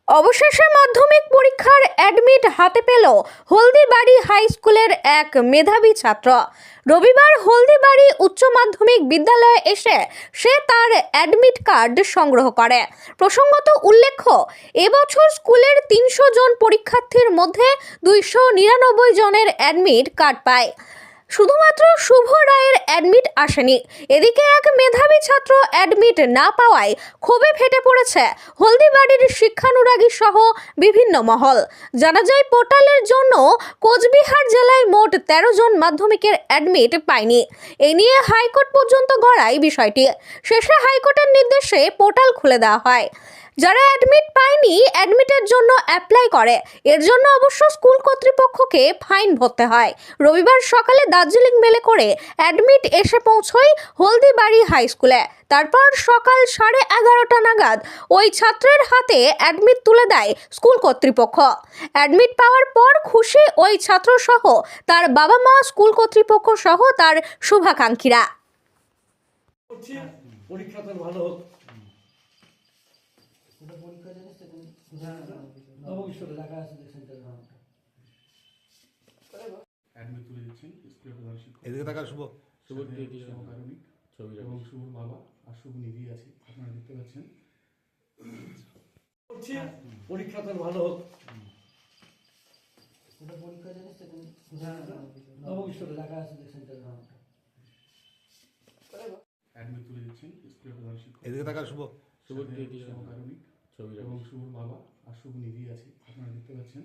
অবশেষে মাধ্যমিক পরীক্ষার অ্যাডমিট হাতে পেল হলদিবাড়ি হাই স্কুলের এক মেধাবী ছাত্র। রবিবার হলদিবাড়ি উচ্চ মাধ্যমিক বিদ্যালয়ে এসে সে তার অ্যাডমিট কার্ড সংগ্রহ করে। প্রসঙ্গত উল্লেখ্য, এবছর স্কুলের ৩০০ জন পরীক্ষার্থীর মধ্যে ২৯৯ জনের অ্যাডমিট কার্ড পায়। শুধুমাত্র শুভ রায়ের অ্যাডমিট আসেনি। এদিকে এক মেধাবী ছাত্র অ্যাডমিট না পাওয়ায় ক্ষোভে ফেটে পড়েছে হলদিবাড়ির শিক্ষানুরাগী সহ বিভিন্ন মহল। জানা যায়, পোর্টালের জন্য কোচবিহার জেলায় মোট ১৩ জন মাধ্যমিকের অ্যাডমিট পায়নি। এ নিয়ে হাইকোর্ট পর্যন্ত গড়ায় বিষয়টি। শেষে হাইকোর্টের নির্দেশে পোর্টাল খুলে দেওয়া হয়। যারা অ্যাডমিট পায়নি অ্যাডমিটের জন্য অ্যাপ্লাই করে, এর জন্য অবশ্য স্কুল কর্তৃপক্ষকে ফাইন ভরতে হয়। রবিবার সকালে দার্জিলিং মেলে করে অ্যাডমিট এসে পৌঁছয় হলদিবাড়ি হাই স্কুলে। তারপর সকাল 11:30 নাগাদ ওই ছাত্রের হাতে অ্যাডমিট তুলে দেয় স্কুল কর্তৃপক্ষ। অ্যাডমিট পাওয়ার পর খুশি ওই ছাত্র সহ তার বাবা মা, স্কুল কর্তৃপক্ষ সহ তার শুভাকাঙ্ক্ষীরা। পরীক্ষাটা ভালো হোক। এদিকে তাকান শুভ এবং শুভর বাবা আর শুভ নিজে আছে, আপনারা দেখতে পাচ্ছেন। পরীক্ষাটা ভালো হোক। এদিকে তাকান শুভ এবং শুভর বাবা আর শুভ নিজেই আছে, আপনারা দেখতে পাচ্ছেন।